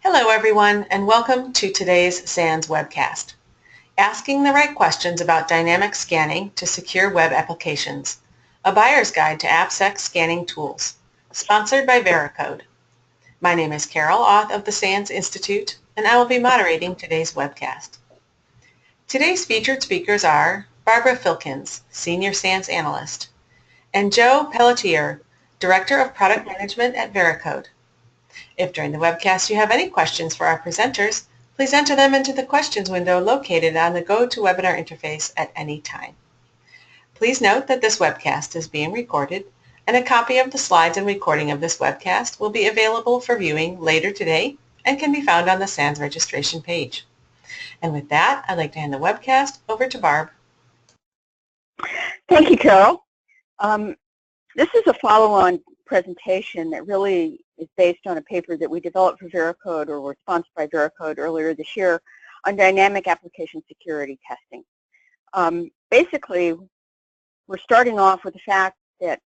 Hello everyone and welcome to today's SANS webcast. Asking the right questions about dynamic scanning to secure web applications. A buyer's guide to AppSec scanning tools. Sponsored by Veracode. My name is Carol Auth of the SANS Institute and I will be moderating today's webcast. Today's featured speakers are Barbara Filkins, Senior SANS Analyst, and Joe Pelletier, Director of Product Management at Veracode. If during the webcast you have any questions for our presenters, please enter them into the questions window located on the GoToWebinar interface at any time. Please note that this webcast is being recorded, and a copy of the slides and recording of this webcast will be available for viewing later today and can be found on the SANS registration page. And with that, I'd like to hand the webcast over to Barb. Thank you, Carol. This is a follow-on presentation that really is based on a paper that we developed for Veracode, or were sponsored by Veracode earlier this year, on dynamic application security testing. Basically, we're starting off with the fact that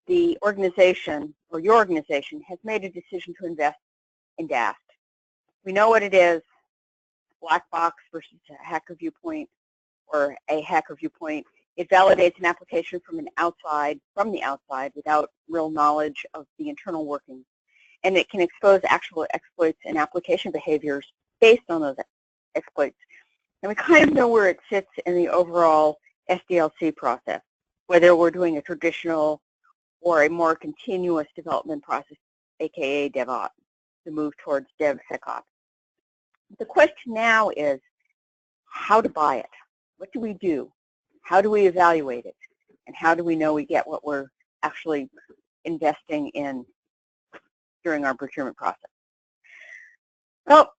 the organization, or your organization, has made a decision to invest in DAST. We know what it is: black box versus a hacker viewpoint, or a hacker viewpoint. It validates an application from the outside without real knowledge of the internal workings. And it can expose actual exploits and application behaviors based on those exploits. And we kind of know where it sits in the overall SDLC process, whether we're doing a traditional or a more continuous development process, aka DevOps, the move towards DevSecOps. The question now is how to buy it. What do we do? How do we evaluate it? And how do we know we get what we're actually investing in during our procurement process? Well,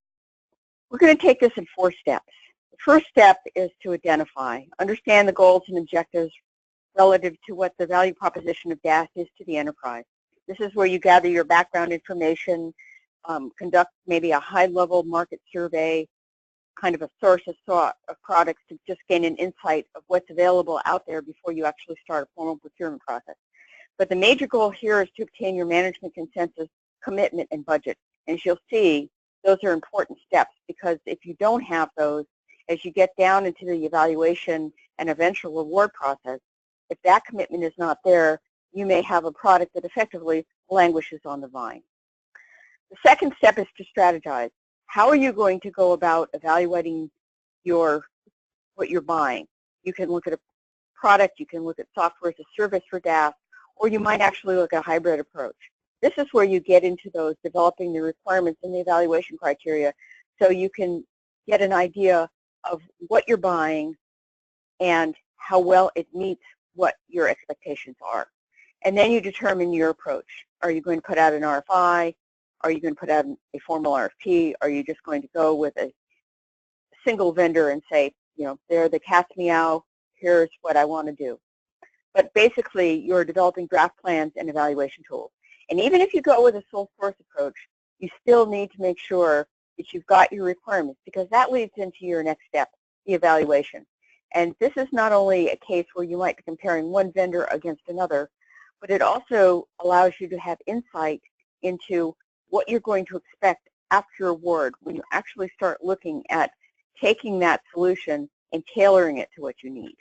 we're going to take this in 4 steps. The first step is to identify, understand the goals and objectives relative to what the value proposition of DAST is to the enterprise. This is where you gather your background information, conduct maybe a high-level market survey, kind of a source of products to just gain an insight of what's available out there before you actually start a formal procurement process. But the major goal here is to obtain your management consensus, commitment, and budget. And as you'll see, those are important steps, because if you don't have those, as you get down into the evaluation and eventual reward process, if that commitment is not there, you may have a product that effectively languishes on the vine. The second step is to strategize. How are you going to go about evaluating what you're buying? You can look at a product, you can look at software as a service for DAST, or you might actually look at a hybrid approach. This is where you get into those developing the requirements and the evaluation criteria, so you can get an idea of what you're buying and how well it meets what your expectations are. And then you determine your approach. Are you going to put out an RFI? Are you going to put out a formal RFP? Are you just going to go with a single vendor and say, you know, they're the cat's meow, here's what I want to do? But basically, you're developing draft plans and evaluation tools. And even if you go with a sole source approach, you still need to make sure that you've got your requirements, because that leads into your next step, the evaluation. And this is not only a case where you might be comparing one vendor against another, but it also allows you to have insight into what you're going to expect after award when you actually start looking at taking that solution and tailoring it to what you need.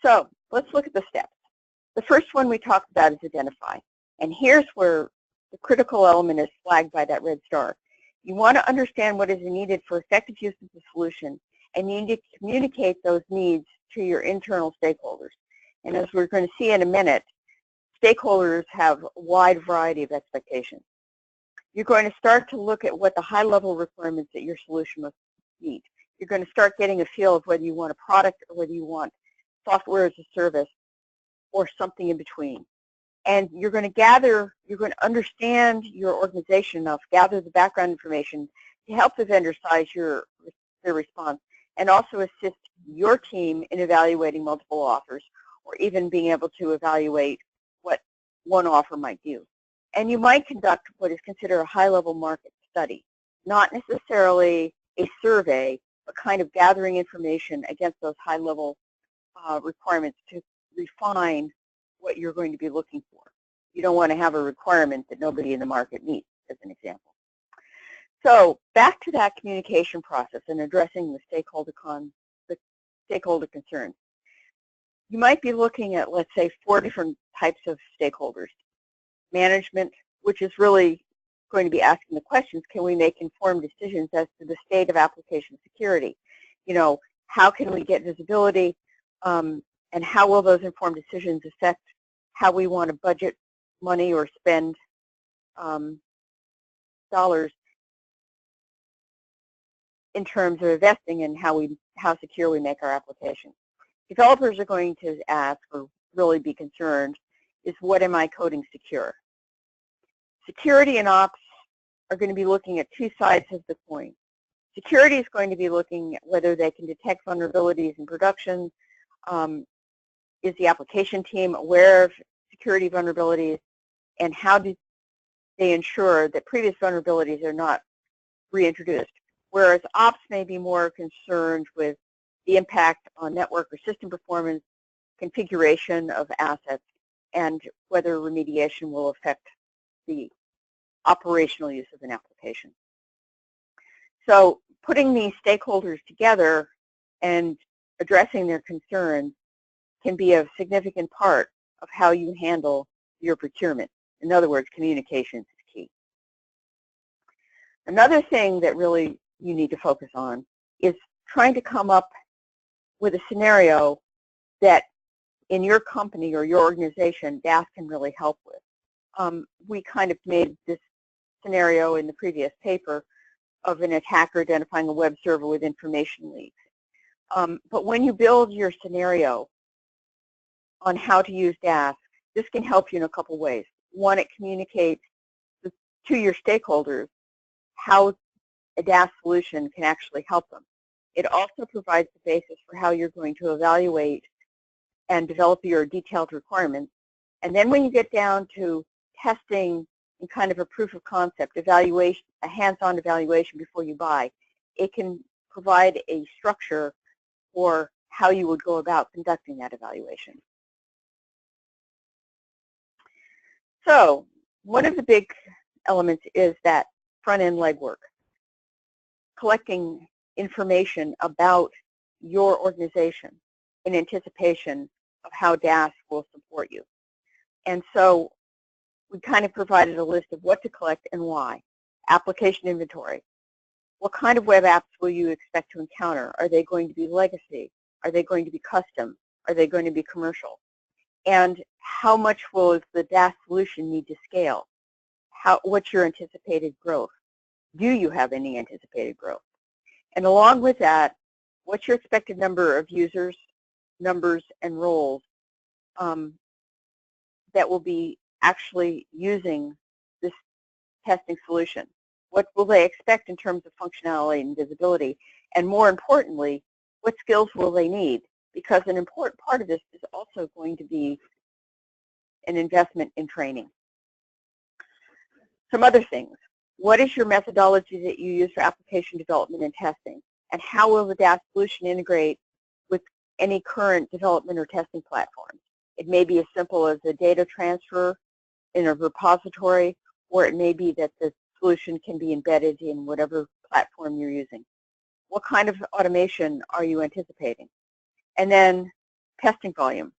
So let's look at the steps. The first one we talked about is identify. And here's where the critical element is flagged by that red star. You want to understand what is needed for effective use of the solution, and you need to communicate those needs to your internal stakeholders. And as we're going to see in a minute, stakeholders have a wide variety of expectations. You're going to start to look at what the high-level requirements that your solution must meet. You're going to start getting a feel of whether you want a product or whether you want software as a service or something in between. And you're going to understand your organization enough, gather the background information to help the vendor size their response, and also assist your team in evaluating multiple offers, or even being able to evaluate what one offer might do. And you might conduct what is considered a high-level market study, not necessarily a survey, but kind of gathering information against those high-level requirements to refine what you're going to be looking for. You don't want to have a requirement that nobody in the market meets. as an example. So back to that communication process and addressing the stakeholder concerns. You might be looking at, let's say, 4 different types of stakeholders. Management, which is really going to be asking the questions, can we make informed decisions as to the state of application security? You know, how can we get visibility, and how will those informed decisions affect how we want to budget money or spend dollars in terms of investing in how secure we make our application. Developers are going to ask, or really be concerned, is what am I coding secure? Security and ops are going to be looking at 2 sides of the coin. Security is going to be looking at whether they can detect vulnerabilities in production. Is the application team aware of security vulnerabilities, and how do they ensure that previous vulnerabilities are not reintroduced? Whereas ops may be more concerned with the impact on network or system performance, configuration of assets, and whether remediation will affect the operational use of an application. So putting these stakeholders together and addressing their concerns can be a significant part of how you handle your procurement. In other words, communications is key. Another thing that really you need to focus on is trying to come up with a scenario that in your company or your organization, DAS can really help with. We kind of made this scenario in the previous paper of an attacker identifying a web server with information leaks. But when you build your scenario on how to use DAS, this can help you in a couple ways. One, it communicates to your stakeholders how a DAS solution can actually help them. It also provides the basis for how you're going to evaluate and develop your detailed requirements. And then when you get down to testing and kind of a proof of concept evaluation, a hands-on evaluation before you buy, it can provide a structure for how you would go about conducting that evaluation. So one of the big elements is that front-end legwork, collecting information about your organization in anticipation of how DAS will support you. And so we kind of provided a list of what to collect and why. Application inventory. What kind of web apps will you expect to encounter? Are they going to be legacy? Are they going to be custom? Are they going to be commercial? And how much will the DAS solution need to scale? What's your anticipated growth? Do you have any anticipated growth? And along with that, what's your expected number of users, numbers, and roles that will be actually using this testing solution? What will they expect in terms of functionality and visibility? And more importantly, what skills will they need? Because an important part of this is also going to be an investment in training. Some other things. What is your methodology that you use for application development and testing? And how will the DAS solution integrate with any current development or testing platforms? It may be as simple as a data transfer in a repository, or it may be that the solution can be embedded in whatever platform you're using. What kind of automation are you anticipating? And then testing volume,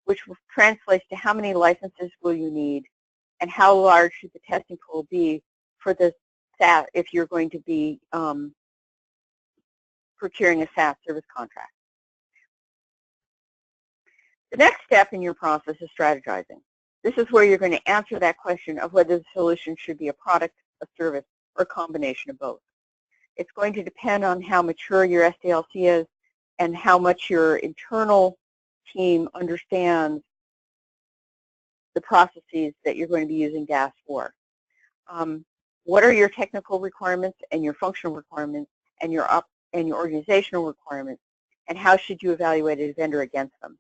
which translates to how many licenses will you need and how large should the testing pool be for the SaaS if you're going to be procuring a SaaS service contract. The next step in your process is strategizing. This is where you're going to answer that question of whether the solution should be a product, a service, or a combination of both. It's going to depend on how mature your SDLC is and how much your internal team understands the processes that you're going to be using DAS for. What are your technical requirements and your functional requirements and your organizational requirements, and how should you evaluate a vendor against them?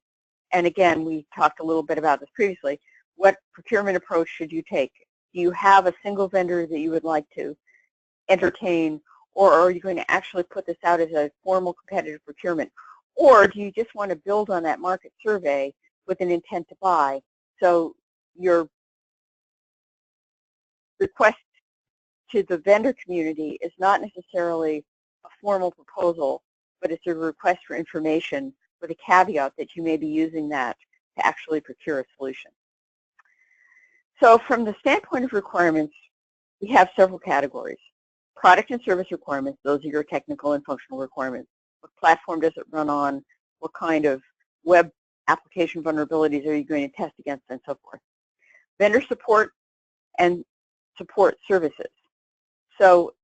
And again, we talked a little bit about this previously. What procurement approach should you take? Do you have a single vendor that you would like to entertain, or are you going to actually put this out as a formal competitive procurement? Or do you just want to build on that market survey with an intent to buy, so your request to the vendor community is not necessarily a formal proposal, but it's a request for information with a caveat that you may be using that to actually procure a solution. So from the standpoint of requirements, we have several categories. Product and service requirements, those are your technical and functional requirements. What platform does it run on? What kind of web application vulnerabilities are you going to test against, and so forth. Vendor support and support services. So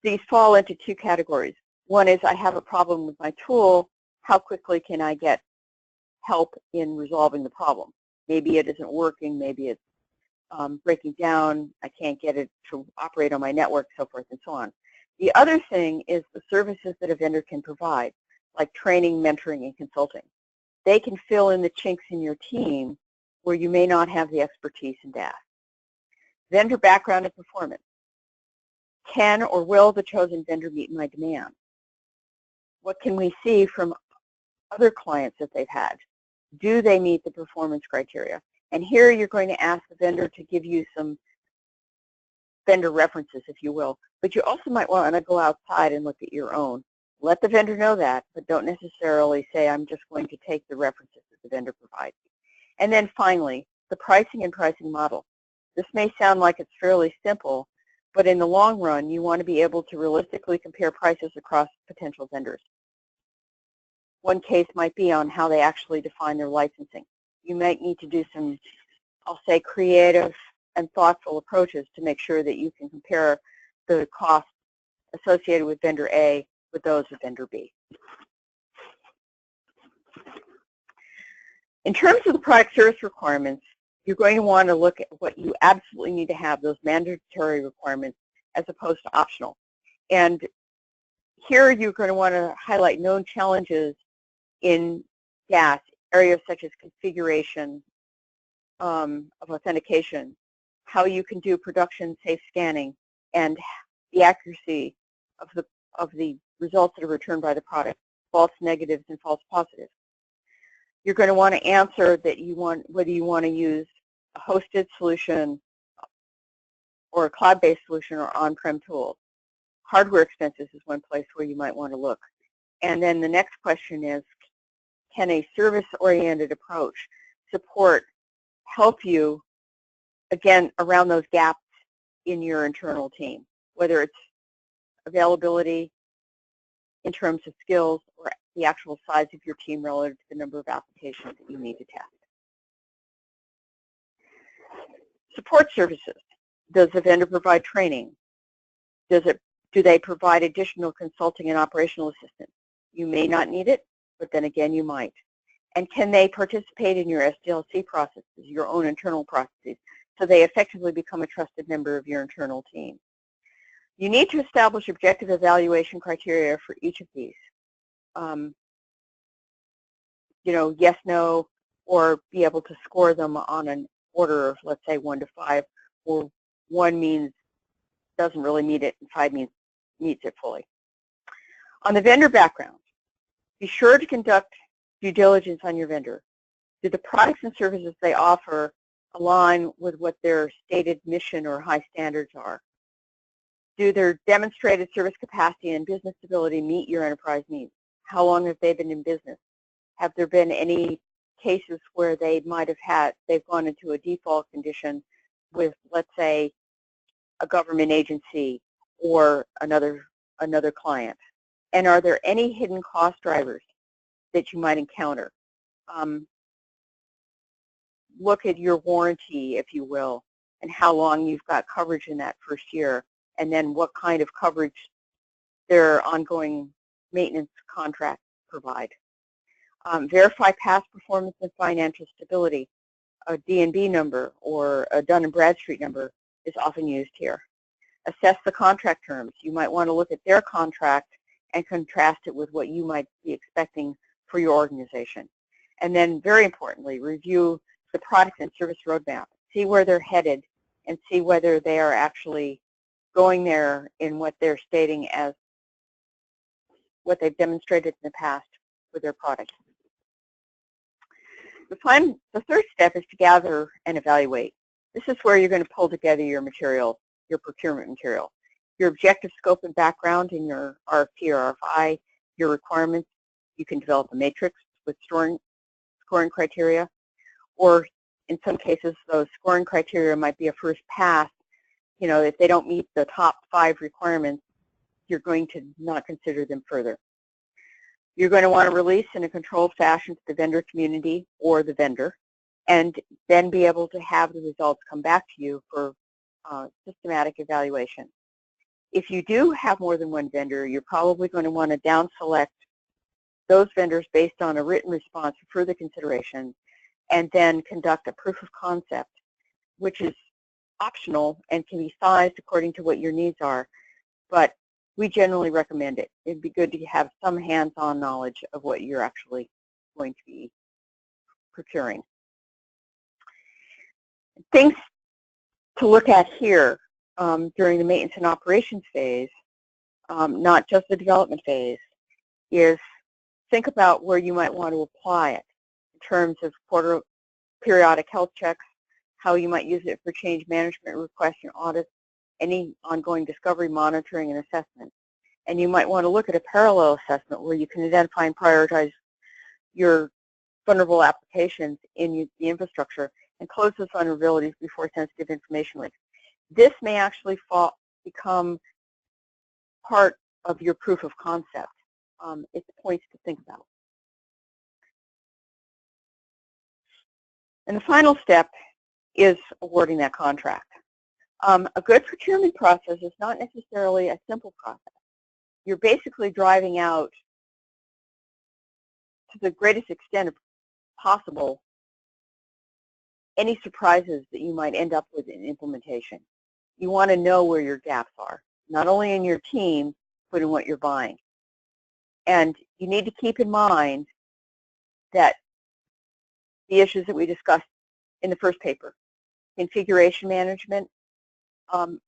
these fall into two categories. One is I have a problem with my tool. How quickly can I get help in resolving the problem? Maybe it isn't working. Maybe it's breaking down. I can't get it to operate on my network, so forth and so on. The other thing is the services that a vendor can provide, like training, mentoring, and consulting. They can fill in the chinks in your team where you may not have the expertise in DAS. Vendor background and performance. Can or will the chosen vendor meet my demand? What can we see from other clients that they've had? Do they meet the performance criteria? And here you're going to ask the vendor to give you some vendor references, if you will. But you also might want to go outside and look at your own. Let the vendor know that, but don't necessarily say, I'm just going to take the references that the vendor provides. And then finally, the pricing and pricing model. This may sound like it's fairly simple, but in the long run, you want to be able to realistically compare prices across potential vendors. One case might be on how they actually define their licensing. You might need to do some, I'll say, creative and thoughtful approaches to make sure that you can compare the costs associated with vendor A with those of vendor B. In terms of the product service requirements, you're going to want to look at what you absolutely need to have, those mandatory requirements, as opposed to optional. And here you're going to want to highlight known challenges in DAS, areas such as configuration of authentication, how you can do production safe scanning, and the accuracy of the results that are returned by the product, false negatives and false positives. You're going to want to answer that whether you want to use a hosted solution or a cloud-based solution or on-prem tools. Hardware expenses is one place where you might want to look. And then the next question is, can a service-oriented approach help you, again, around those gaps in your internal team, whether it's availability in terms of skills or the actual size of your team relative to the number of applications that you need to test. Support services. Does the vendor provide training? Do they provide additional consulting and operational assistance? You may not need it, but then again, you might. And can they participate in your SDLC processes, your own internal processes, so they effectively become a trusted member of your internal team? You need to establish objective evaluation criteria for each of these. Yes, no, or be able to score them on an order of, let's say, 1 to 5, or 1 means doesn't really meet it, and 5 means meets it fully. On the vendor background, be sure to conduct due diligence on your vendor. Do the products and services they offer align with what their stated mission or high standards are? Do their demonstrated service capacity and business stability meet your enterprise needs? How long have they been in business? Have there been any cases where they've gone into a default condition with, let's say, a government agency or another client? And are there any hidden cost drivers that you might encounter? Look at your warranty, if you will, and how long you've got coverage in that first year, and then what kind of coverage their ongoing maintenance contracts provide. Verify past performance and financial stability. A D&B number or a Dun & Bradstreet number is often used here. Assess the contract terms. You might want to look at their contract and contrast it with what you might be expecting for your organization. And then, very importantly, review the product and service roadmap. See where they're headed and see whether they are actually going there in what they're stating as what they've demonstrated in the past with their products. The third step is to gather and evaluate. This is where you're going to pull together your material, your procurement material. your objective scope and background in your RFP or RFI, your requirements. You can develop a matrix with scoring criteria, or in some cases, those scoring criteria might be a first pass. You know, if they don't meet the top 5 requirements, you're going to not consider them further. You're going to want to release in a controlled fashion to the vendor community or the vendor, and then be able to have the results come back to you for systematic evaluation. If you do have more than one vendor, you're probably going to want to down select those vendors based on a written response for further consideration, and then conduct a proof of concept, which is optional and can be sized according to what your needs are, but we generally recommend it. It'd be good to have some hands-on knowledge of what you're actually going to be procuring. Things to look at here during the maintenance and operations phase, not just the development phase, is think about where you might want to apply it in terms of periodic health checks, how you might use it for change management requests and audits, any ongoing discovery monitoring and assessment. And you might want to look at a parallel assessment where you can identify and prioritize your vulnerable applications in the infrastructure and close those vulnerabilities before sensitive information leaks. This may actually become part of your proof of concept. It's points to think about. And the final step is awarding that contract. A good procurement process is not necessarily a simple process. You're basically driving out, to the greatest extent possible, any surprises that you might end up with in implementation. You want to know where your gaps are, not only in your team, but in what you're buying. And you need to keep in mind that the issues that we discussed in the first paper, configuration management,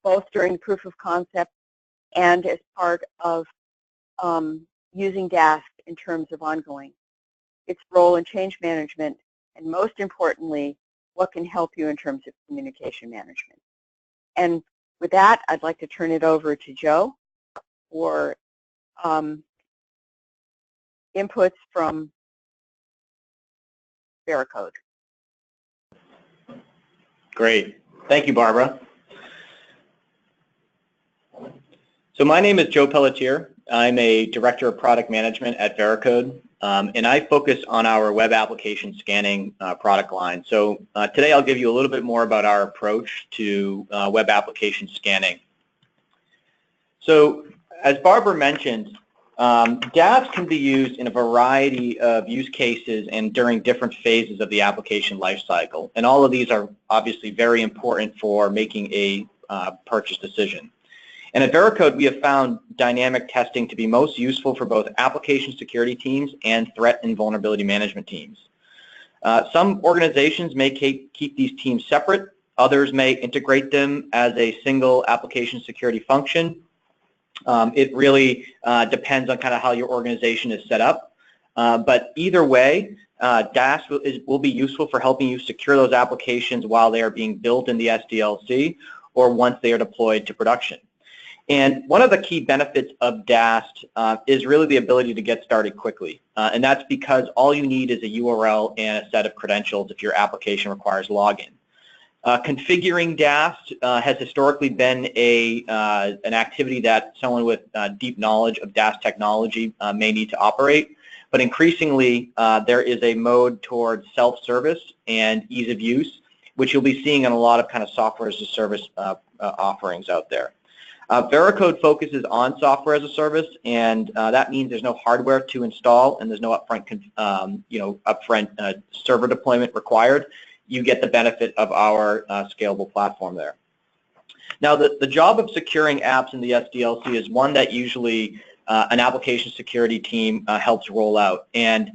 both during the proof of concept and as part of using DAST in terms of ongoing, its role in change management, and most importantly, what can help you in terms of communication management. And with that, I'd like to turn it over to Joe for inputs from Veracode. Great. Thank you, Barbara. So my name is Joe Pelletier. I'm a Director of Product Management at Veracode, and I focus on our web application scanning product line. So today I'll give you a little bit more about our approach to web application scanning. So as Barbara mentioned, DAST can be used in a variety of use cases and during different phases of the application lifecycle. And all of these are obviously very important for making a purchase decision. And at Veracode, we have found dynamic testing to be most useful for both application security teams and threat and vulnerability management teams. Some organizations may keep these teams separate. Others may integrate them as a single application security function. It really depends on kind of how your organization is set up. But either way, DAST will be useful for helping you secure those applications while they are being built in the SDLC or once they are deployed to production. And one of the key benefits of DAST is really the ability to get started quickly. And that's because all you need is a URL and a set of credentials if your application requires login. Configuring DAST has historically been an activity that someone with deep knowledge of DAST technology may need to operate. But increasingly, there is a mode towards self-service and ease of use, which you'll be seeing in a lot of kind of software as a service offerings out there. Veracode focuses on software as a service, and that means there's no hardware to install and there's no upfront, server deployment required. You get the benefit of our scalable platform there. Now, the job of securing apps in the SDLC is one that usually an application security team helps roll out. And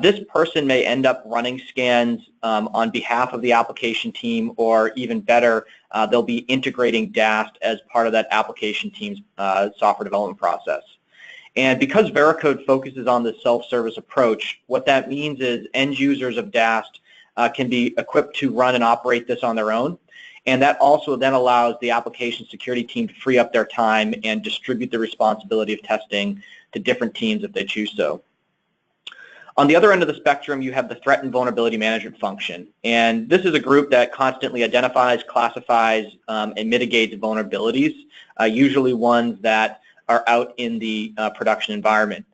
this person may end up running scans on behalf of the application team, or even better, they'll be integrating DAST as part of that application team's software development process. And because Veracode focuses on the self-service approach, what that means is end users of DAST can be equipped to run and operate this on their own. And that also then allows the application security team to free up their time and distribute the responsibility of testing to different teams if they choose so. On the other end of the spectrum, you have the threat and vulnerability management function. And this is a group that constantly identifies, classifies, and mitigates vulnerabilities, usually ones that are out in the production environment.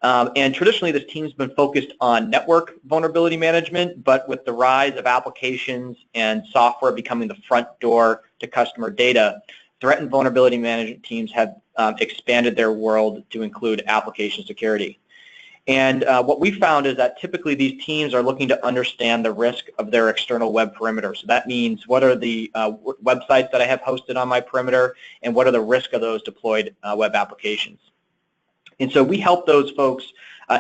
And traditionally, this team's been focused on network vulnerability management, but with the rise of applications and software becoming the front door to customer data, threat and vulnerability management teams have expanded their world to include application security. And what we found is that typically these teams are looking to understand the risk of their external web perimeter. So that means what are the websites that I have hosted on my perimeter, and what are the risk of those deployed web applications. And so we help those folks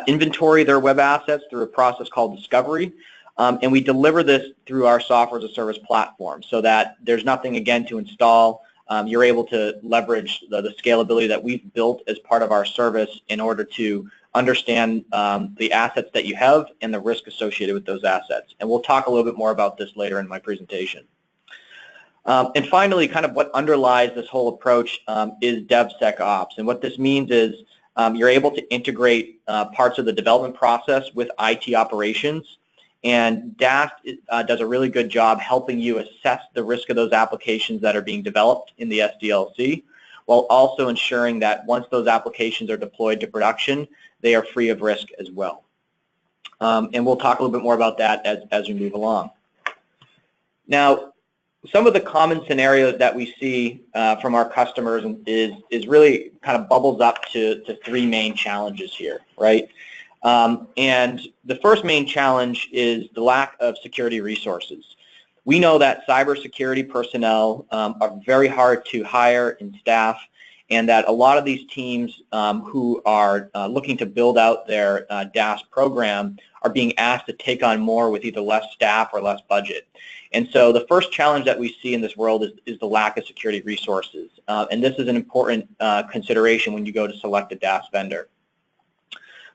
inventory their web assets through a process called discovery, and we deliver this through our software as a service platform so that there's nothing, again, to install. You're able to leverage the scalability that we've built as part of our service in order to understand the assets that you have and the risk associated with those assets. And we'll talk a little bit more about this later in my presentation. And finally, kind of what underlies this whole approach is DevSecOps. And what this means is you're able to integrate parts of the development process with IT operations. And DAST does a really good job helping you assess the risk of those applications that are being developed in the SDLC, while also ensuring that once those applications are deployed to production, they are free of risk as well. And we'll talk a little bit more about that as we move along. Now, some of the common scenarios that we see from our customers is really kind of bubbles up to three main challenges here, right? And the first main challenge is the lack of security resources. We know that cybersecurity personnel are very hard to hire and staff, and that a lot of these teams who are looking to build out their DAST program are being asked to take on more with either less staff or less budget. And so the first challenge that we see in this world is the lack of security resources. And this is an important consideration when you go to select a DAST vendor.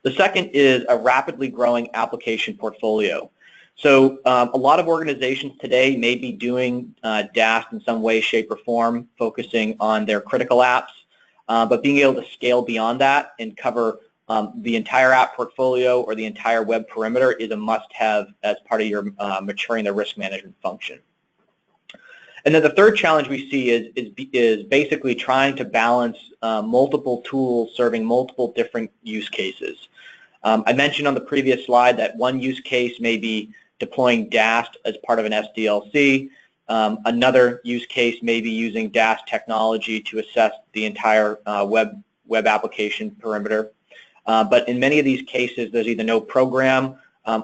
The second is a rapidly growing application portfolio. So a lot of organizations today may be doing DAST in some way, shape, or form, focusing on their critical apps, but being able to scale beyond that and cover the entire app portfolio or the entire web perimeter is a must-have as part of your maturing the risk management function. And then the third challenge we see is basically trying to balance multiple tools serving multiple different use cases. I mentioned on the previous slide that one use case may be deploying DAST as part of an SDLC. Another use case may be using DAST technology to assess the entire web application perimeter. But in many of these cases, there's either no program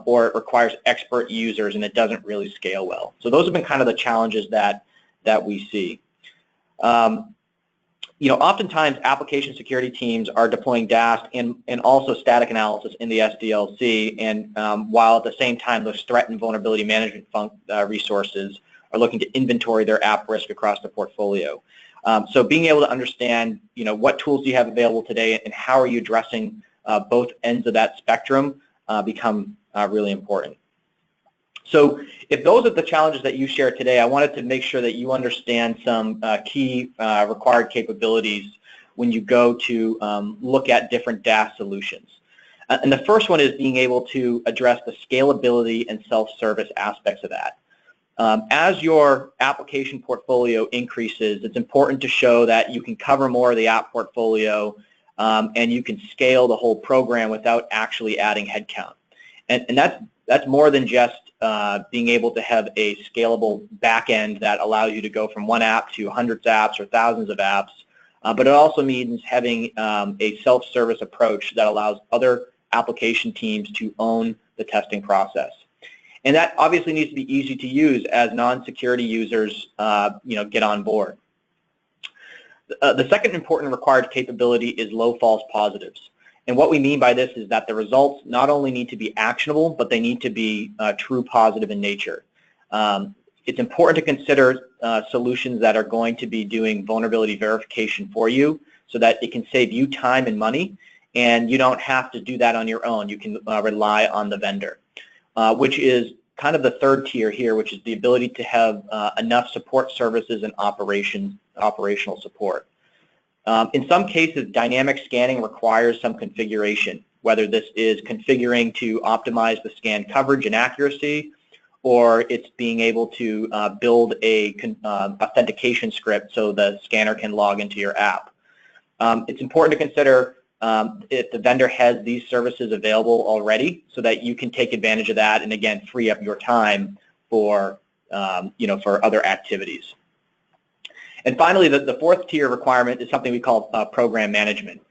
or it requires expert users, and it doesn't really scale well. So those have been kind of the challenges that we see. You know, oftentimes application security teams are deploying DAST and also static analysis in the SDLC, and while at the same time those threat and vulnerability management resources are looking to inventory their app risk across the portfolio. So being able to understand, you know, what tools do you have available today and how are you addressing both ends of that spectrum become really important. So if those are the challenges that you share today, I wanted to make sure that you understand some key required capabilities when you go to look at different DAST solutions. And the first one is being able to address the scalability and self-service aspects of that. As your application portfolio increases, it's important to show that you can cover more of the app portfolio and you can scale the whole program without actually adding headcount. And that's more than just being able to have a scalable back end that allows you to go from one app to hundreds of apps or thousands of apps, but it also means having a self-service approach that allows other application teams to own the testing process. And that obviously needs to be easy to use as non-security users get on board. The second important required capability is low false positives. And what we mean by this is that the results not only need to be actionable, but they need to be true positive in nature. It's important to consider solutions that are going to be doing vulnerability verification for you so that it can save you time and money, and you don't have to do that on your own. You can rely on the vendor, which is kind of the third tier here, which is the ability to have enough support services and operational support. In some cases, dynamic scanning requires some configuration, whether this is configuring to optimize the scan coverage and accuracy, or it's being able to build a authentication script so the scanner can log into your app. It's important to consider if the vendor has these services available already so that you can take advantage of that and, again, free up your time for, for other activities. And finally, the fourth tier requirement is something we call program management.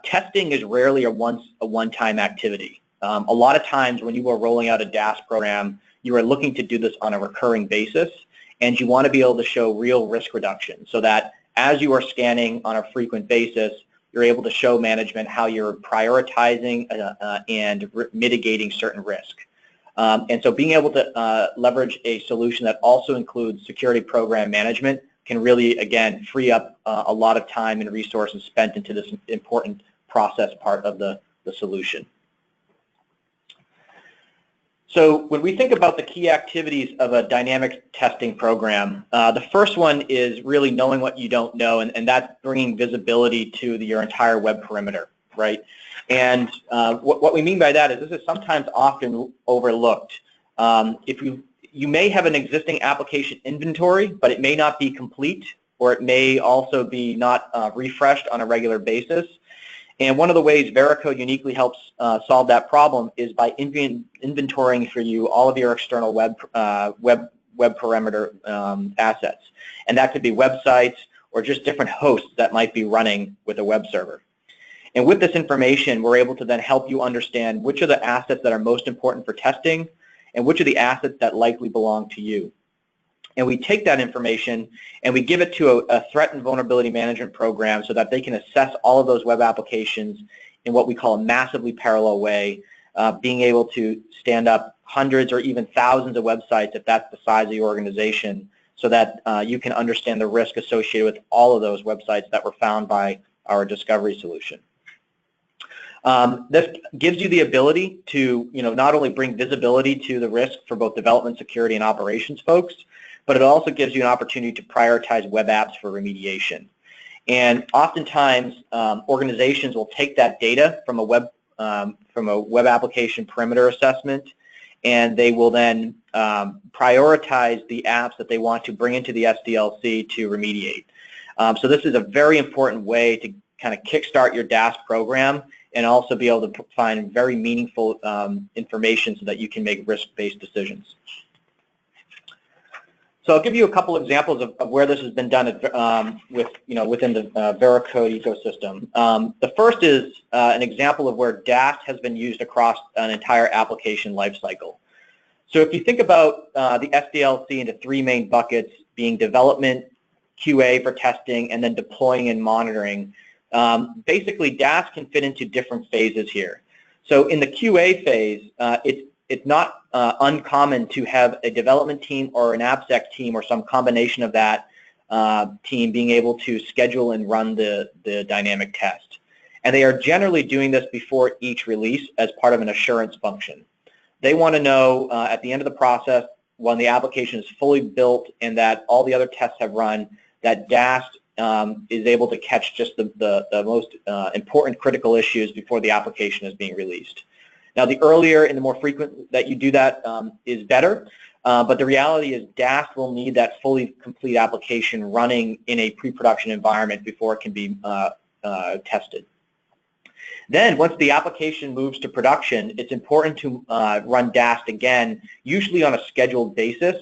Testing is rarely a one-time activity. A lot of times when you are rolling out a DAS program, you are looking to do this on a recurring basis, and you want to be able to show real risk reduction so that as you are scanning on a frequent basis, you're able to show management how you're prioritizing and mitigating certain risk. And so being able to leverage a solution that also includes security program management can really, again, free up a lot of time and resources spent into this important process part of the solution. So when we think about the key activities of a dynamic testing program, the first one is really knowing what you don't know, and that's bringing visibility to your entire web perimeter, right? And what we mean by that is this is sometimes often overlooked. If you may have an existing application inventory, but it may not be complete, or it may also be not refreshed on a regular basis. And one of the ways Veracode uniquely helps solve that problem is by inventorying for you all of your external web perimeter assets. And that could be websites or just different hosts that might be running with a web server. And with this information, we're able to then help you understand which are the assets that are most important for testing and which are the assets that likely belong to you. And we take that information and we give it to a threat and vulnerability management program so that they can assess all of those web applications in what we call a massively parallel way, being able to stand up hundreds or even thousands of websites if that's the size of your organization, so that you can understand the risk associated with all of those websites that were found by our discovery solution. This gives you the ability to not only bring visibility to the risk for both development, security, and operations folks, but it also gives you an opportunity to prioritize web apps for remediation. And oftentimes, organizations will take that data from a web application perimeter assessment, and they will then prioritize the apps that they want to bring into the SDLC to remediate. So this is a very important way to kind of kickstart your DAS program and also be able to find very meaningful information so that you can make risk-based decisions. So I'll give you a couple examples of where this has been done within the Veracode ecosystem. The first is an example of where DAS has been used across an entire application lifecycle. So if you think about the SDLC into three main buckets, being development, QA for testing, and then deploying and monitoring, basically DAS can fit into different phases here. So in the QA phase, it's not uncommon to have a development team or an AppSec team or some combination of that team being able to schedule and run the dynamic test. And they are generally doing this before each release as part of an assurance function. They want to know at the end of the process, when the application is fully built and that all the other tests have run, that DAS is able to catch just the most important critical issues before the application is being released. Now, the earlier and the more frequent that you do that is better, but the reality is DAS will need that fully complete application running in a pre-production environment before it can be tested. Then, once the application moves to production, it's important to run DAS again, usually on a scheduled basis,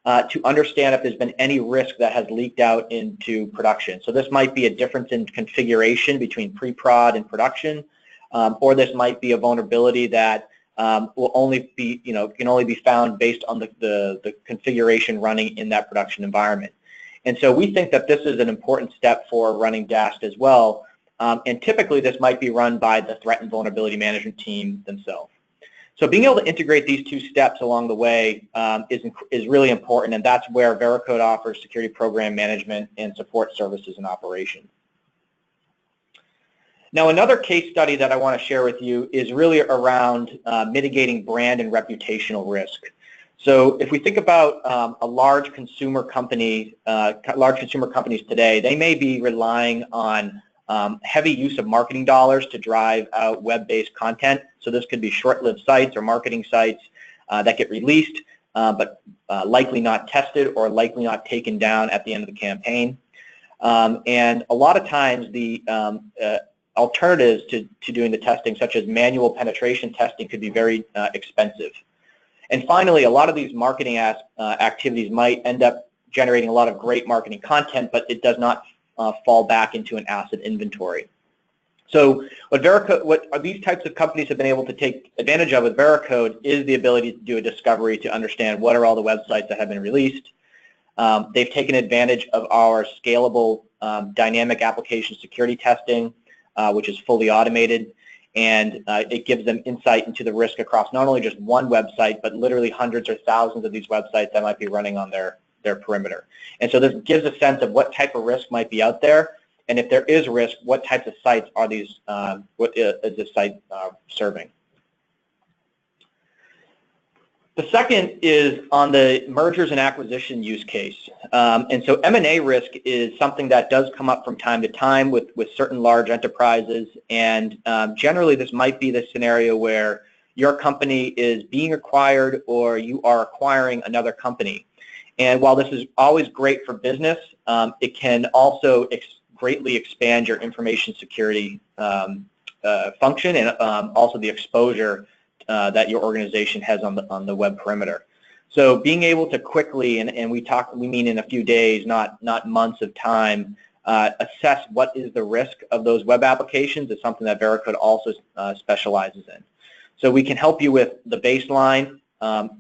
to understand if there's been any risk that has leaked out into production. So this might be a difference in configuration between pre-prod and production, or this might be a vulnerability that will only be, can only be found based on the configuration running in that production environment. And so we think that this is an important step for running DAST as well. And typically this might be run by the threat and vulnerability management team themselves. So being able to integrate these two steps along the way is really important, and that's where Veracode offers security program management and support services and operation. Now, another case study that I want to share with you is really around mitigating brand and reputational risk. So if we think about a large consumer companies today, they may be relying on heavy use of marketing dollars to drive out web-based content. So this could be short-lived sites or marketing sites that get released, but likely not tested or likely not taken down at the end of the campaign. And a lot of times the alternatives to doing the testing, such as manual penetration testing, could be very expensive. And finally, a lot of these marketing activities might end up generating a lot of great marketing content, but it does not fall back into an asset inventory. So what these types of companies have been able to take advantage of with Veracode is the ability to do a discovery to understand what are all the websites that have been released. They've taken advantage of our scalable dynamic application security testing, which is fully automated, and it gives them insight into the risk across not only just one website, but literally hundreds or thousands of these websites that might be running on their perimeter. And so this gives a sense of what type of risk might be out there, and if there is risk, what types of sites are these, what is this site serving? The second is on the mergers and acquisition use case. And so M&A risk is something that does come up from time to time with certain large enterprises. And generally, this might be the scenario where your company is being acquired or you are acquiring another company. And while this is always great for business, it can also greatly expand your information security function and also the exposure that your organization has on the web perimeter. So being able to quickly, and we mean in a few days, not months of time, assess what is the risk of those web applications is something that Veracode also specializes in. So we can help you with the baseline,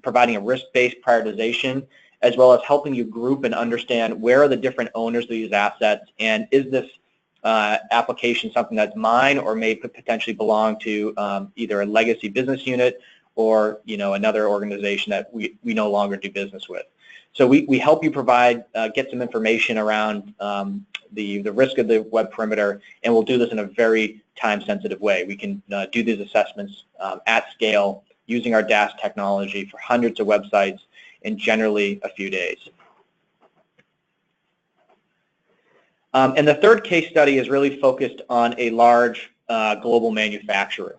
providing a risk-based prioritization, as well as helping you group and understand where are the different owners of these assets, and is this application something that's mine or may potentially belong to either a legacy business unit or another organization that we no longer do business with. So we help you provide, get some information around the risk of the web perimeter, and we'll do this in a very time-sensitive way. We can do these assessments at scale using our DAST technology for hundreds of websites in generally a few days. And the third case study is really focused on a large global manufacturer.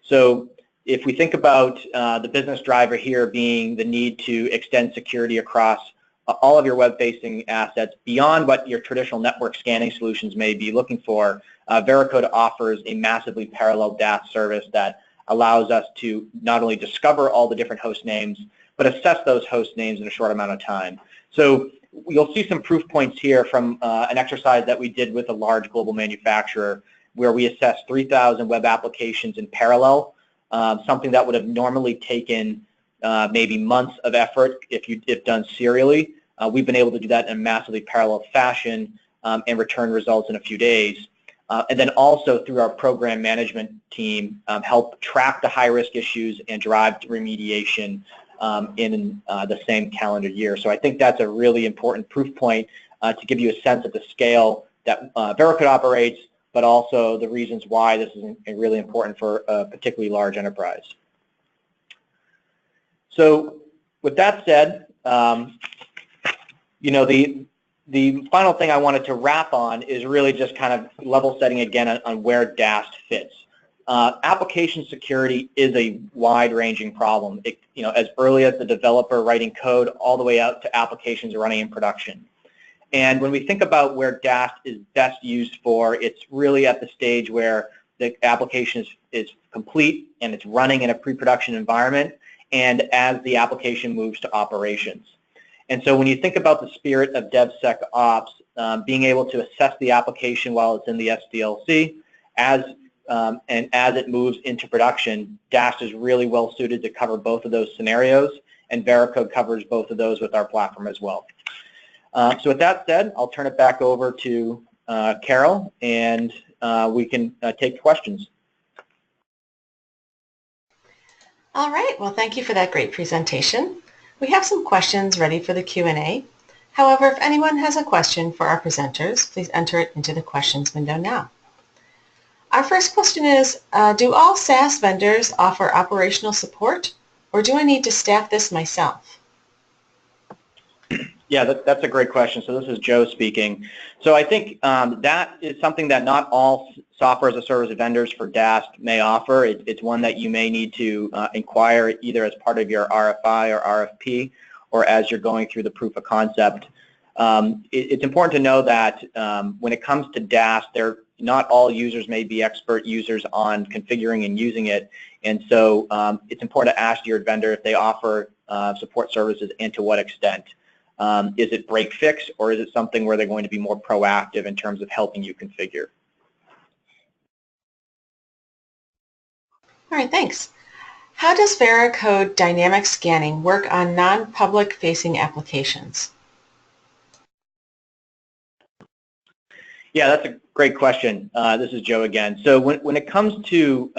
So if we think about the business driver here being the need to extend security across all of your web-facing assets beyond what your traditional network scanning solutions may be looking for, Veracode offers a massively parallel DAST service that allows us to not only discover all the different host names, but assess those host names in a short amount of time. So you'll see some proof points here from an exercise that we did with a large global manufacturer where we assessed 3,000 web applications in parallel, something that would have normally taken maybe months of effort if done serially. We've been able to do that in a massively parallel fashion and return results in a few days. And then also through our program management team, help track the high-risk issues and drive to remediation in the same calendar year. So I think that's a really important proof point to give you a sense of the scale that Veracode operates, but also the reasons why this is really important for a particularly large enterprise. So with that said, the final thing I wanted to wrap on is really just kind of level setting again on where DAST fits. Application security is a wide-ranging problem. As early as the developer writing code all the way out to applications running in production. And when we think about where DAST is best used for, it's really at the stage where the application is complete and it's running in a pre-production environment, and as the application moves to operations. And so when you think about the spirit of DevSecOps, being able to assess the application while it's in the SDLC, and as it moves into production, DAST is really well suited to cover both of those scenarios, and Veracode covers both of those with our platform as well. So with that said, I'll turn it back over to Carol, and we can take questions. All right, well, thank you for that great presentation. We have some questions ready for the Q&A. However, if anyone has a question for our presenters, please enter it into the questions window now. Our first question is, do all SaaS vendors offer operational support, or do I need to staff this myself? Yeah, that's a great question. So this is Joe speaking. So I think that is something that not all software as a service vendors for DAST may offer. It's one that you may need to inquire either as part of your RFI or RFP or as you're going through the proof of concept. It's important to know that when it comes to DAST, not all users may be expert users on configuring and using it. And so it's important to ask your vendor if they offer support services and to what extent. Is it break fix, or is it something where they're going to be more proactive in terms of helping you configure? All right, thanks. How does Veracode dynamic scanning work on non-public facing applications? Yeah, that's a great question. This is Joe again. So when it comes to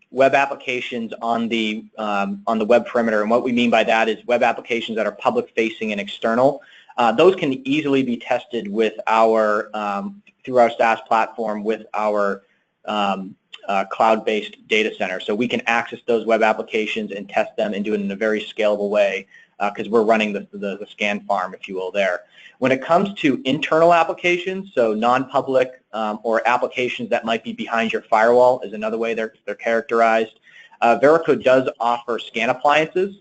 web applications on the web perimeter, and what we mean by that is web applications that are public facing and external, those can easily be tested with through our SaaS platform with our cloud-based data center. So we can access those web applications and test them and do it in a very scalable way because we're running the scan farm, if you will, there. When it comes to internal applications, so non-public or applications that might be behind your firewall is another way they're characterized. Veracode does offer scan appliances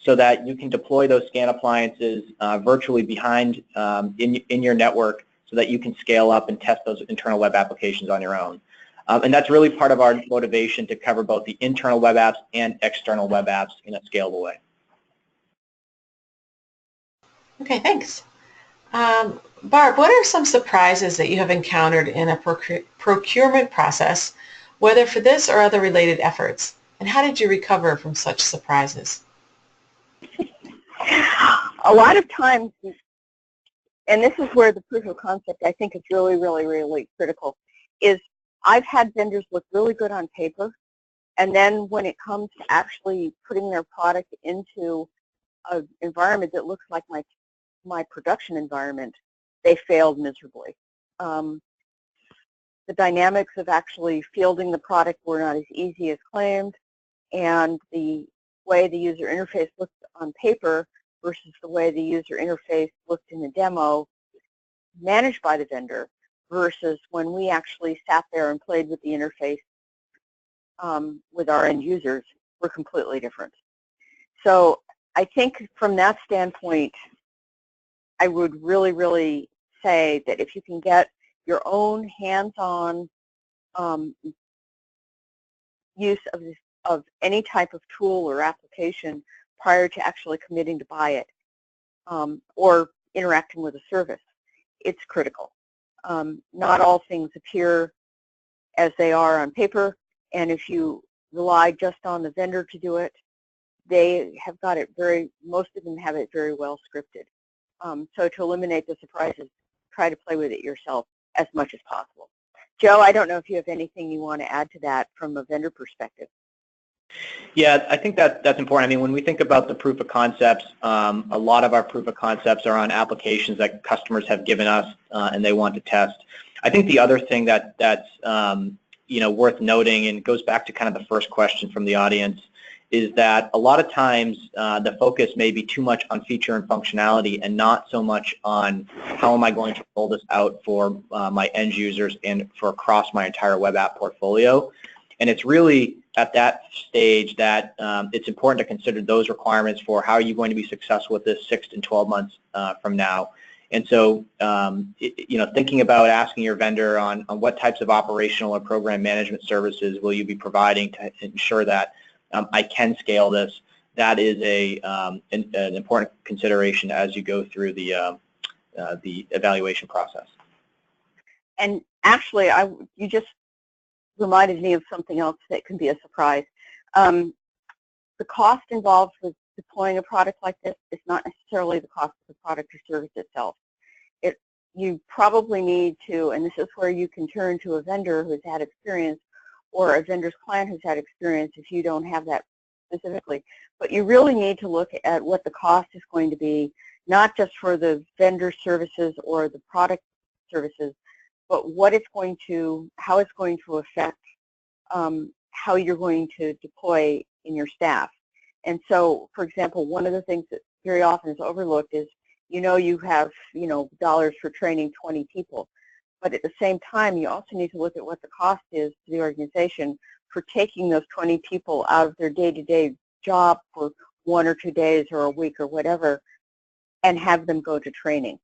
so that you can deploy those scan appliances virtually behind in your network so that you can scale up and test those internal web applications on your own. And that's really part of our motivation to cover both the internal web apps and external web apps in a scalable way. Okay, thanks. Barb, what are some surprises that you have encountered in a procurement process, whether for this or other related efforts? And how did you recover from such surprises? A lot of times, and this is where the proof of concept I think is really, really, really critical, is I've had vendors look really good on paper, and then when it comes to actually putting their product into an environment that looks like my production environment, they failed miserably. The dynamics of actually fielding the product were not as easy as claimed, and the way the user interface looked on paper versus the way the user interface looked in the demo managed by the vendor versus when we actually sat there and played with the interface with our end users were completely different. So I think from that standpoint, I would really, really say that if you can get your own hands-on use of any type of tool or application prior to actually committing to buy it or interacting with a service, it's critical. Not all things appear as they are on paper, and if you rely just on the vendor to do it, they have got it most of them have it very well scripted. So to eliminate the surprises, try to play with it yourself as much as possible. Joe, I don't know if you have anything you want to add to that from a vendor perspective. Yeah, I think that's important. I mean, when we think about the proof of concepts, a lot of our proof of concepts are on applications that customers have given us and they want to test. I think the other thing that's worth noting, and goes back to kind of the first question from the audience, is that a lot of times the focus may be too much on feature and functionality and not so much on how am I going to roll this out for my end users and for across my entire web app portfolio. And it's really at that stage that it's important to consider those requirements for how are you going to be successful with this 6 and 12 months from now. And so, thinking about asking your vendor on what types of operational or program management services will you be providing to ensure that I can scale this, that is an important consideration as you go through the evaluation process. And actually, you just reminded me of something else that can be a surprise. The cost involved with deploying a product like this is not necessarily the cost of the product or service itself. You probably need to, and this is where you can turn to a vendor who's had experience or a vendor's client who's had experience if you don't have that specifically. But you really need to look at what the cost is going to be, not just for the vendor services or the product services, but what it's going to, how it's going to affect how you're going to deploy in your staff. And so, for example, one of the things that very often is overlooked is you know you have, dollars for training 20 people. But at the same time, you also need to look at what the cost is to the organization for taking those 20 people out of their day-to-day job for 1 or 2 days or a week or whatever and have them go to training.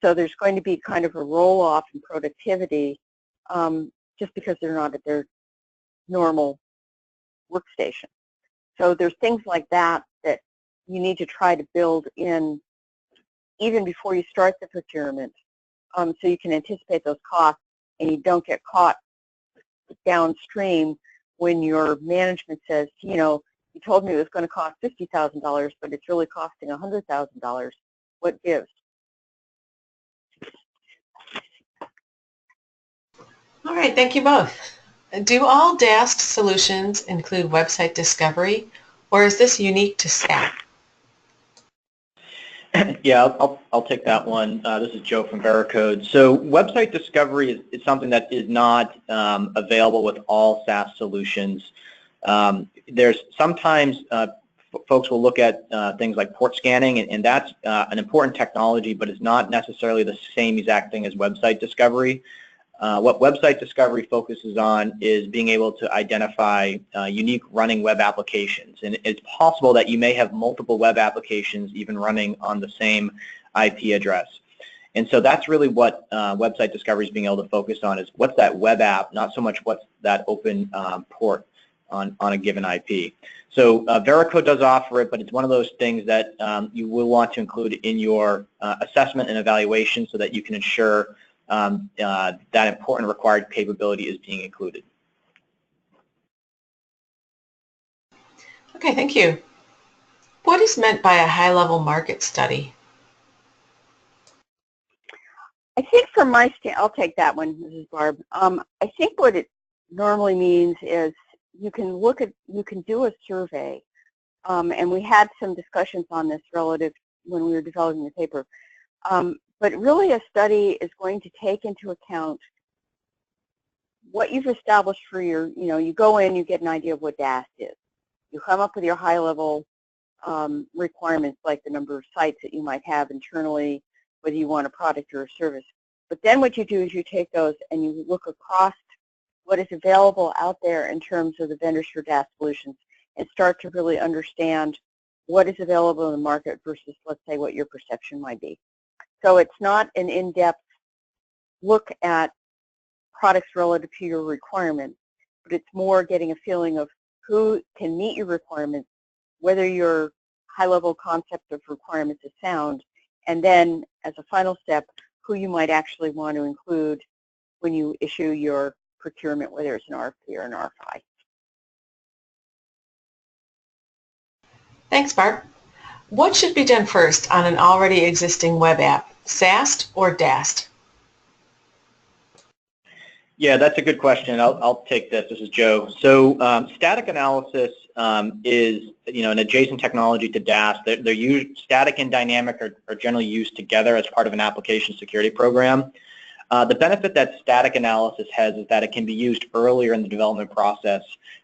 So there's going to be kind of a roll-off in productivity just because they're not at their normal workstation. So there's things like that that you need to try to build in even before you start the procurement so you can anticipate those costs and you don't get caught downstream when your management says, you told me it was going to cost $50,000, but it's really costing $100,000. What gives? All right, thank you both. Do all DAST solutions include website discovery, or is this unique to SAP? Yeah, I'll take that one. This is Joe from Veracode. So website discovery is something that is not available with all SaaS solutions. There's sometimes folks will look at things like port scanning, and that's an important technology, but it's not necessarily the same exact thing as website discovery. What website discovery focuses on is being able to identify unique running web applications. And it's possible that you may have multiple web applications even running on the same IP address. And so that's really what website discovery is being able to focus on, is what's that web app, not so much what's that open port on a given IP. So Veracode does offer it, but it's one of those things that you will want to include in your assessment and evaluation so that you can ensure that important required capability is being included. Okay, thank you. What is meant by a high-level market study? I think from my I'll take that one, Mrs. Barb. I think what it normally means is you can do a survey, and we had some discussions on this relative when we were developing the paper. But really a study is going to take into account what you've established for your, you go in, you get an idea of what DAST is. You come up with your high-level requirements, like the number of sites that you might have internally, whether you want a product or a service. But then what you do is you take those and you look across what is available out there in terms of the vendors for DAST solutions and start to really understand what is available in the market versus, let's say, what your perception might be. So it's not an in-depth look at products relative to your requirements, but it's more getting a feeling of who can meet your requirements, whether your high-level concept of requirements is sound, and then as a final step, who you might actually want to include when you issue your procurement, whether it's an RFP or an RFI. Thanks, Barb. What should be done first on an already existing web app, SAST or DAST? Yeah, that's a good question. I'll take this. This is Joe. So static analysis is an adjacent technology to DAST. They're used, static and dynamic are generally used together as part of an application security program. The benefit that static analysis has is that it can be used earlier in the development process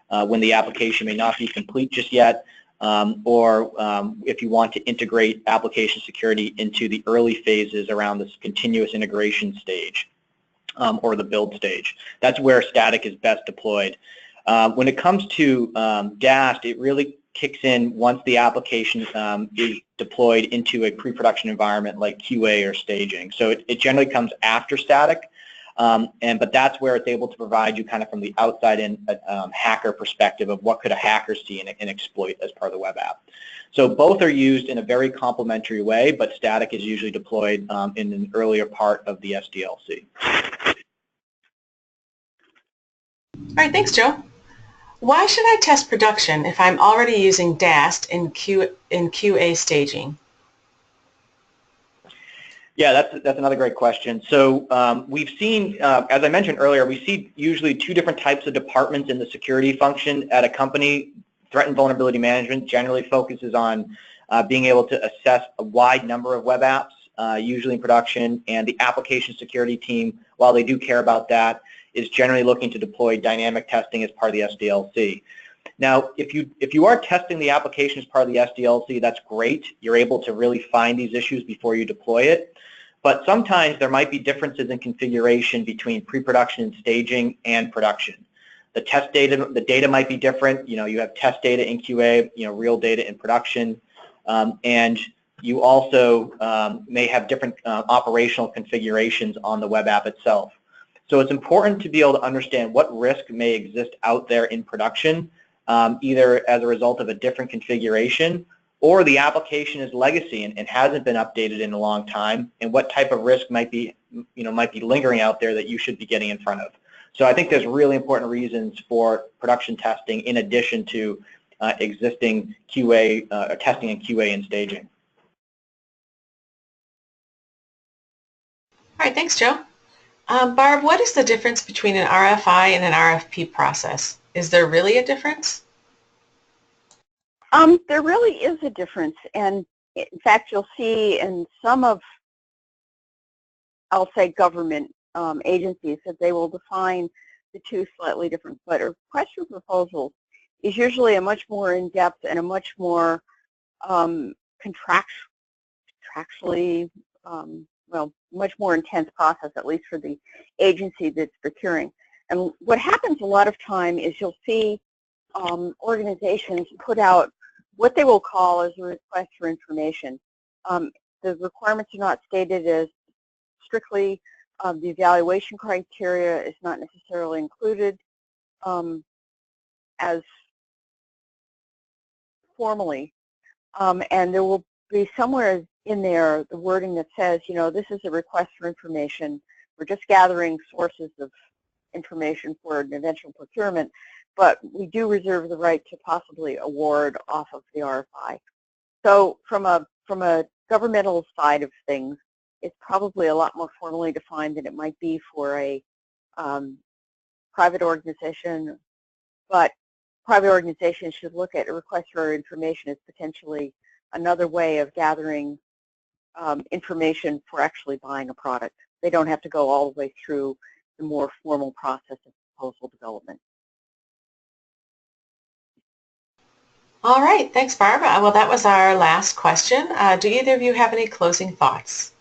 when the application may not be complete just yet, or if you want to integrate application security into the early phases around this continuous integration stage or the build stage. That's where static is best deployed. When it comes to DAST, it really kicks in once the application is deployed into a pre-production environment like QA or staging. So it generally comes after static, but that's where it's able to provide you kind of from the outside in hacker perspective of what could a hacker see and exploit as part of the web app. So both are used in a very complementary way, but static is usually deployed in an earlier part of the SDLC. All right, thanks, Joe. Why should I test production if I'm already using DAST in QA staging? Yeah, that's another great question. So we've seen, as I mentioned earlier, we see usually two different types of departments in the security function at a company. Threat and vulnerability management generally focuses on being able to assess a wide number of web apps, usually in production, and the application security team, while they do care about that, is generally looking to deploy dynamic testing as part of the SDLC. Now, if you are testing the application as part of the SDLC, that's great. You're able to really find these issues before you deploy it. But sometimes there might be differences in configuration between pre-production and staging and production. The data might be different. You have test data in QA, real data in production, and you also may have different operational configurations on the web app itself. So it's important to be able to understand what risk may exist out there in production, either as a result of a different configuration or the application is legacy and hasn't been updated in a long time, and what type of risk might be lingering out there that you should be getting in front of. So I think there's really important reasons for production testing in addition to existing QA testing and QA and staging. All right, thanks, Joe. Barb, what is the difference between an RFI and an RFP process? Is there really a difference? There really is a difference, and in fact, you'll see in some of, I'll say, government agencies that they will define the two slightly different. But a request for proposal is usually a much more in-depth and a much more contractually, well, much more intense process, at least for the agency that's procuring. And what happens a lot of time is you'll see organizations put out what they will call as a request for information. The requirements are not stated as strictly. The evaluation criteria is not necessarily included as formally. And there will be somewhere in there the wording that says, this is a request for information. We're just gathering sources of information for an eventual procurement, but we do reserve the right to possibly award off of the RFI. So from a governmental side of things, it's probably a lot more formally defined than it might be for a private organization, but private organizations should look at a request for information as potentially another way of gathering information for actually buying a product. They don't have to go all the way through the more formal process of proposal development. All right, thanks, Barb. Well, that was our last question. Do either of you have any closing thoughts?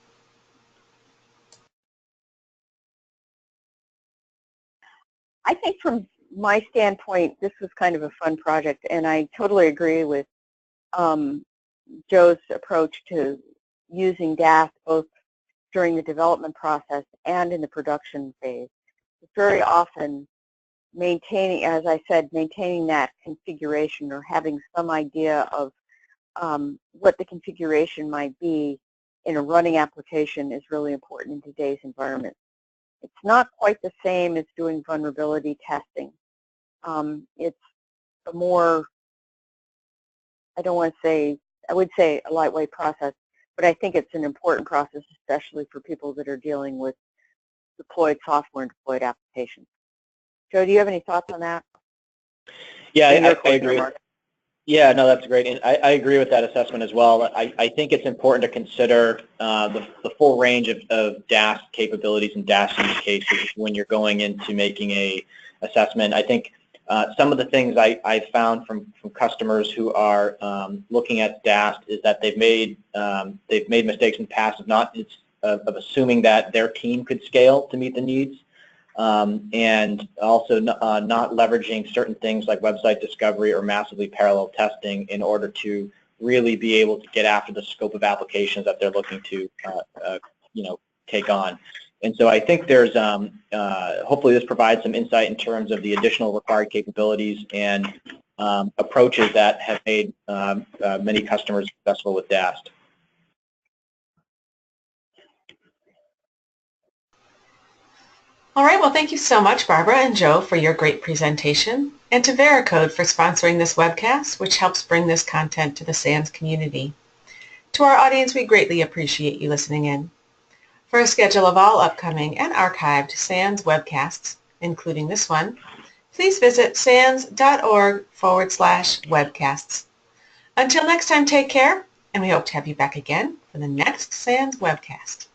I think from my standpoint, this was kind of a fun project, and I totally agree with Joe's approach to using DAST both during the development process and in the production phase. Very often maintaining, as I said, maintaining that configuration or having some idea of what the configuration might be in a running application is really important in today's environment. It's not quite the same as doing vulnerability testing. It's a more, I would say a lightweight process, but I think it's an important process, especially for people that are dealing with deployed software and deployed applications. Joe, do you have any thoughts on that? Yeah, I agree. Yeah, no, that's great. And I agree with that assessment as well. I think it's important to consider the full range of DAST capabilities and DAST use cases when you're going into making a assessment. I think some of the things I've found from customers who are looking at DAST is that they've made mistakes in the past of assuming that their team could scale to meet the needs. And also not leveraging certain things like website discovery or massively parallel testing in order to really be able to get after the scope of applications that they're looking to take on. And so I think there's hopefully this provides some insight in terms of the additional required capabilities and approaches that have made many customers successful with DAST. All right, well, thank you so much, Barbara and Joe, for your great presentation, and to Veracode for sponsoring this webcast, which helps bring this content to the SANS community. To our audience, we greatly appreciate you listening in. For a schedule of all upcoming and archived SANS webcasts, including this one, please visit sans.org/webcasts. Until next time, take care, and we hope to have you back again for the next SANS webcast.